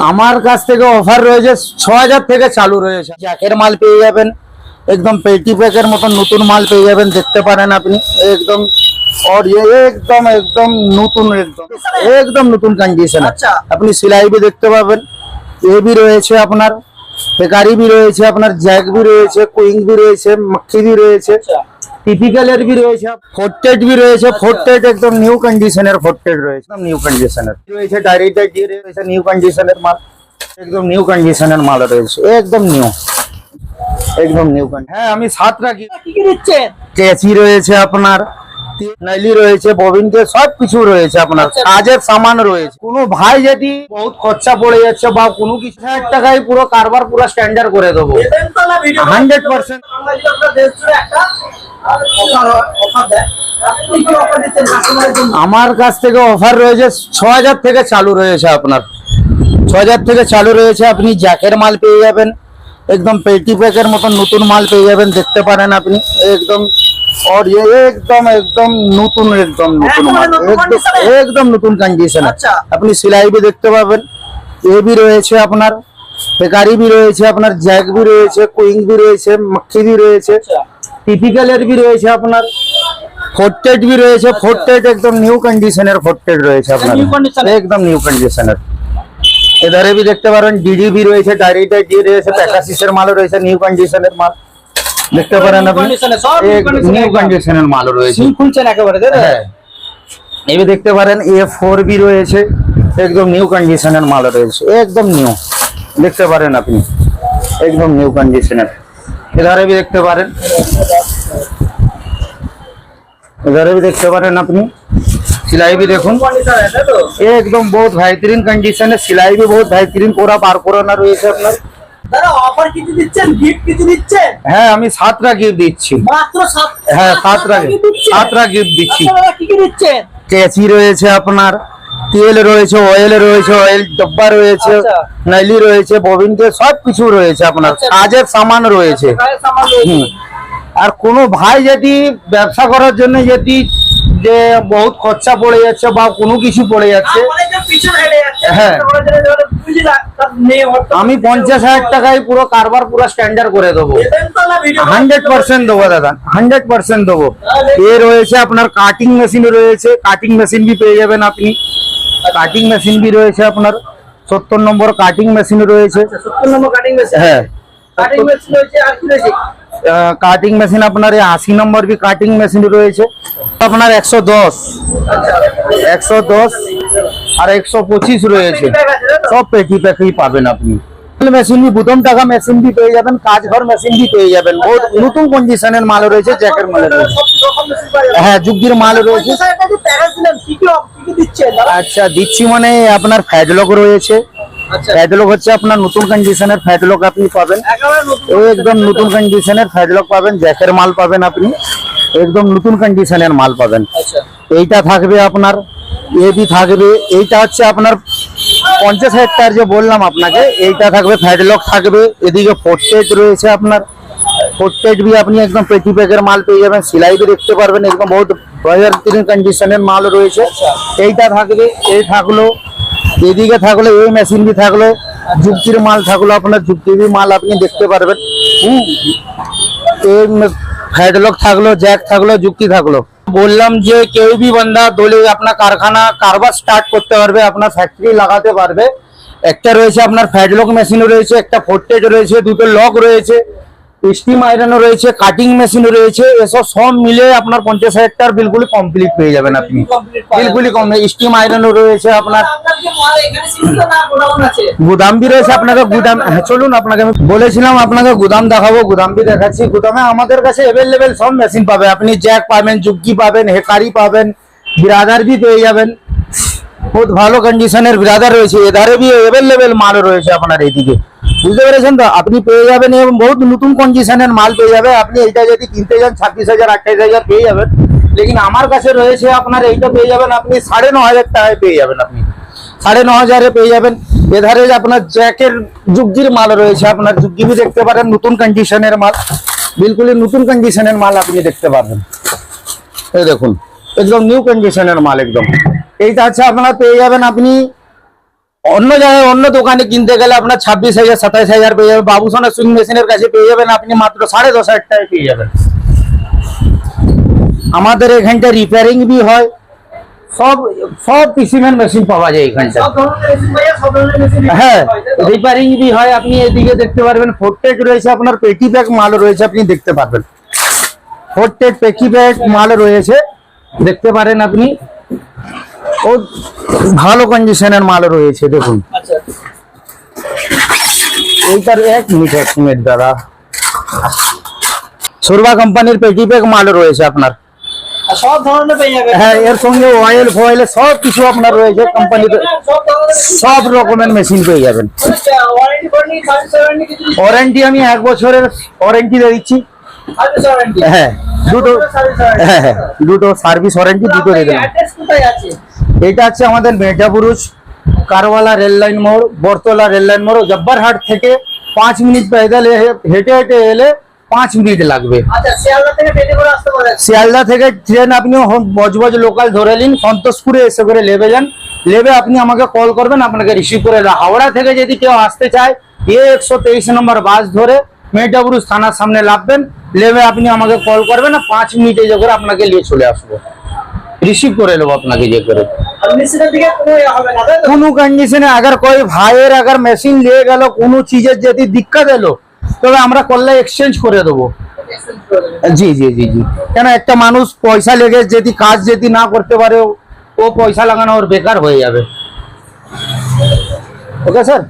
আমার কাছ থেকে অফার রয়েছে ৬০০০ থেকে চালু রয়েছে। জ্যাকের মাল পেয়ে যাবেন, একদম পেটি প্যাকের মতন নতুন মাল পেয়ে যাবেন, দেখতে পারেন আপনি একদম। और ये एकदम एकदम নতুন, একদম নতুন কন্ডিশন। আপনি সিলাই भी দেখতে পাবেন, ये भी রয়েছে আপনার, বেকারি भी রয়েছে আপনার, জ্যাক भी রয়েছে, কুইং भी রয়েছে, মক্খি भी রয়েছে, টিপিক্যালের भी রয়েছে, ফোর্টেড भी রয়েছে। ফোর্টেড একদম নিউ কন্ডিশনের ফোর্টেড রয়েছে, একদম নিউ কন্ডিশনের রয়েছে। ডাইরেক্ট দিয়ে রয়েছে নিউ কন্ডিশনের মাল, একদম নিউ কন্ডিশনের মাল রয়েছে, একদম নিউ, একদম নিউ কন্ডিশন। হ্যাঁ, আমি 7টা কি দিচ্ছেন, কেচি রয়েছে আপনার, নাইলি রয়েছে, ববিন কে সব কিছু রয়েছে আপনার, কাজের সামান রয়েছে। কোনো ভাই যদি বহুত খরচা পড়ে যাচ্ছে বা কোনো কিছু ৬০০০ টাকায় পুরো কারবার পুরো স্ট্যান্ডার্ড করে দেবো 100%। আমার কাছ থেকে অফার রয়েছে ৬০০০ থেকে চালু রয়েছে আপনার, ৬০০০ থেকে চালু রয়েছে। আপনি জ্যাকের মাল পেয়ে যাবেন, একদম পেটি প্যাকের মতন নতুন মাল পেয়ে যাবেন, দেখতে পারেন আপনি একদম। और ये एकदम एकदम নতুন, একদম নতুন মাল, একদম নতুন কন্ডিশন। আপনি সিলাই भी দেখতে পাবেন, ये भी রয়েছে আপনার, বেকারি भी রয়েছে আপনার, জ্যাক भी রয়েছে, কুইং भी রয়েছে, মক্খি भी রয়েছে, টিপিক্যালের भी রয়েছে আপনার, ফোর্টেড भी রয়েছে। ফোর্টেড একদম নিউ কন্ডিশনের ফোর্টেড রয়েছে আপনার, একদম নিউ কন্ডিশনের। এধারে भी দেখতে পারেন, ডিডি भी রয়েছে, ডাইরেক্ট দিয়ে রয়েছে, প্যাকাসিসের মাল রয়েছে, নিউ কন্ডিশনের মাল দেখতে পারেন আপনি, নিউ কন্ডিশনের মাল রয়েছে, খুলছেন একেবারে। হ্যাঁ, এই দেখতে পারেন A4 भी রয়েছে, একদম নিউ কন্ডিশনের মাল রয়েছে, একদম নিউ দেখতে পারেন আপনি, একদম নিউ কন্ডিশনের। এধারে भी দেখতে পারেন, এধারে भी দেখতে পারেন আপনি, सिलाई भी দেখুন, একদম বহুত বেহতরিন কন্ডিশনে, সিলাই भी বহুত বেহতরিন, পুরা বার করানো রয়েছে আপনার। দাদা অফার কিছু দিচ্ছেন, গিফট কিছু দিচ্ছেন? হ্যাঁ, আমি 7টা গিফট দিচ্ছি মাত্র 7। হ্যাঁ, 7টা গিফট দিচ্ছি। দাদা কি কি দিচ্ছেন? কেচি রয়েছে আপনার, তেল রয়েছে, অয়েল রয়েছে, অয়েল ডব্বা রয়েছে, নাইলি রয়েছে, ববিন কে সব কিছু রয়েছে আপনার, কাজের সামান রয়েছে। আর কোনো ভাই যদি ব্যবসা করার জন্য যদি যে বহুত খরচা পড়ে যাচ্ছে বা কোনো কিছু পড়ে যাচ্ছে, হ্যাঁ, আমি ৫০০০০ টাকায় পুরো কারবার পুরো স্ট্যান্ডার্ড করে দেবো 100% দেবো দাদা, 100% দেবো। এ রয়েছে আপনার কাটিং মেশিন রয়েছে, কাটিং মেশিন भी পেয়ে যাবেন আপনি, কাটিং মেশিন भी রয়েছে আপনার, ৭০ নম্বর কাটিং মেশিন রয়েছে। ৭০ নম্বর কাটিং মেশিন, হ্যাঁ, কাটিং মেশিন রয়েছে। আর কি রয়েছে? কাটিং মেশিন আপনার ৮০ নম্বর भी কাটিং মেশিন রয়েছে আপনার, ১১০ আর ১২৫ রয়েছে, সব পেটি প্যাকেই পাবেন আপনি। মেশিন भी বুদম টাকা মেশিন भी পেয়ে যাবেন, কাজ ঘর মেশিন भी পেয়ে যাবেন, বহুত নতুন কন্ডিশনের মাল রয়েছে, জ্যাকের মাল রয়েছে। হ্যাঁ, যুগের মাল রয়েছে। আচ্ছা, দিচ্ছি মানে আপনার ফ্যাডলক রয়েছে, ফ্যাডলক হচ্ছে আপনার নতুন কন্ডিশনের ফ্যাডলক আপনি পাবেন, একদম নতুন কন্ডিশনের ফ্যাডলক পাবেন, জ্যাকের মাল পাবেন আপনি, একদম নতুন কন্ডিশনের মাল পাবেন। এইটা থাকবে আপনার, এ বি থাকবে, এইটা হচ্ছে আপনার ৫০০০০ টাকার যে বললাম আপনাকে, এইটা থাকবে, ফ্যাডলক থাকবে। এদিকে ফোর্টেড রয়েছে আপনার, ফোর্টেড भी আপনি একদম পেটি প্যাকের মাল পেয়ে যাবেন, সিলাই भी দেখতে পারবেন, একদম বহুত বেহতরিন কন্ডিশনের মাল রয়েছে। এইটা থাকবে, এই থাকলো, এদিকে থাকলো, এই মেশিন भी থাকলো, যুক্তির মাল থাকলো আপনার, যুক্তি भी মাল আপনি দেখতে পারবেন। এই হেডলক থাকলো, জ্যাক থাকলো, যুক্তি থাকলো। বললাম যে কেউ भी বন্দা দলে আপনার কারখানা কারবার স্টার্ট করতে পারবে, আপনার ফ্যাক্টরি লাগাতে পারবে। একটা রয়েছে আপনার ফ্যাডলক মেশিন রয়েছে, একটা ফোর্টেড রয়েছে, দুটো লক রয়েছে, স্টিম আয়রনও রয়েছে, কাটিং মেশিন রয়েছে, এসব সব মিলে আপনার ৫০০০০ টাকার বিলকুল কমপ্লিট পেয়ে যাবেন আপনি, বিলকুলই কম। স্টিম আয়রনও রয়েছে আপনার, গুদাম भी রয়েছে আপনাকে, গুদাম। হ্যাঁ, চলুন, আপনাকে আমি বলেছিলাম আপনাকে গুদাম দেখাবো, গুদাম भी দেখাচ্ছি। গুদামে আমাদের কাছে অ্যাভেলেবেল সব মেশিন পাবে আপনি, জ্যাক পাবেন, যুগকি পাবেন, হেকারি পাবেন, বিরাদার भी পেয়ে যাবেন, বহুত ভালো কন্ডিশনের বিরাদার রয়েছে। এধারে भी অ্যাভেলেবেল মাল রয়েছে আপনার এইদিকে, বুঝতে পেরেছেন তো? আপনি পেয়ে যাবেন এবং বহুত নতুন কন্ডিশনের মাল পেয়ে যাবে আপনি। এইটা যদি কিনতে যান ২৬,০০০ ২৮,০০০ পেয়ে যাবেন, লেকিন আমার কাছে রয়েছে আপনার, এইটা পেয়ে যাবেন আপনি ৯,৫০০ টাকায় পেয়ে যাবেন আপনি, ৯,৫০০ পেয়ে যাবেন। এধারে আপনার জ্যাকের যুগজির মাল রয়েছে আপনার, যুগজি भी দেখতে পারেন, নতুন কন্ডিশনের মাল, বিলকুল নতুন কন্ডিশনের মাল আপনি দেখতে পারবেন। এই দেখুন, একদম নিউ কন্ডিশনের মাল একদম। এইটা হচ্ছে আপনারা পেয়ে যাবেন আপনি অন্য জায়গায় অন্য দোকানে কিনতে গেলে আপনার 26,000 27,000 পেয়ে যাবেন, বাবুসোনা সুইং মেশিনের কাছে পেয়ে যাবেন আপনি মাত্র 10,500 টাকায় পেয়ে যাবেন। আমাদের এখানটা রিপেয়ারিং বি হয়, সব সব পিসিম্যান মেশিন পাওয়া যায় এখানটা। সব ধরনের মেশিন ভাইয়া, সব ধরনের মেশিন হ্যাঁ, রিপেয়ারিং বি হয়। আপনি এদিকে দেখতে পারবেন ফোর্টেড রয়েছে, আপনার পেটি প্যাক মাল রয়েছে, আপনি দেখতে পারবেন ফোর্টেড পেটি প্যাক মাল রয়েছে, দেখতে পারেন আপনি। ও ভালো কন্ডিশনের মাল রয়েছে, দেখুন। আচ্ছা এইটার 1 মিনিট দাদা, সুরভা কোম্পানির পেটি প্যাক মাল রয়েছে আপনার। আর সব ধরনের পেয়ে যাবেন। হ্যাঁ, এর সঙ্গে অয়েল ফয়েল সব কিছু আপনার রয়েছে কোম্পানিতে, সব ধরনের সব রকমের মেশিন পেয়ে যাবেন। ওয়ারেন্টি ওয়ারেন্টি সার্ভিস ওয়ারেন্টি কিছু ওয়ারেন্টি আমি 1 বছরের ওয়ারেন্টি দিয়ে দিচ্ছি। Service warranty. হ্যাঁ, দুটো, হ্যাঁ হ্যাঁ, দুটো সার্ভিস ওয়ারেন্টি দুটো দিয়ে দিলাম। অ্যাড্রেস কোথায় আছে? এটা হচ্ছে আমাদের মেটাপুরুষ কারওয়ালা রেল লাইন মোড়, বরতলা রেল লাইন মোড়, জব্বারহাট থেকে 5 মিনিট পেদল হেঁটে হেঁটে এলে 5 মিনিট লাগবে। আচ্ছা, শিয়ালদা থেকে ট্রেনে করে আসতে পারেন। শিয়ালদা থেকে ট্রেন আপনি বজবজ লোকাল ধরে নিন, সন্তোষপুরে এসে করে লেবে যান, লেবে আপনি আমাকে কল করবেন, আপনাকে রিসিভ করে দেওয়া। হাওড়া থেকে যদি কেউ আসতে চায় A123 নম্বর বাস ধরে মেটাপুরুষ থানার সামনে নামবেন, লেবে আপনি আমাকে কল করবেন, 5 মিনিটে যে করে আপনাকে নিয়ে চলে আসবো, রিসিভ করে নেবো আপনাকে যে করে। আর মেশিনের দিকে কোনো ইয়ে হবে না, তাই তো? কোনো कंडीशने अगर कोई भाइয়ের अगर মেশিন নিয়ে গেল, কোনো চিজের যদি দিক্কত এলো, তবে আমরা করলে এক্সচেঞ্জ করে দেবো। Exchange করে দেবেন। জি জি জি জি, কেন একটা মানুষ পয়সা লেগে যদি কাজ যদি না করতে পারে, ও পয়সা লাগানো ওর বেকার হয়ে যাবে। Okay sir.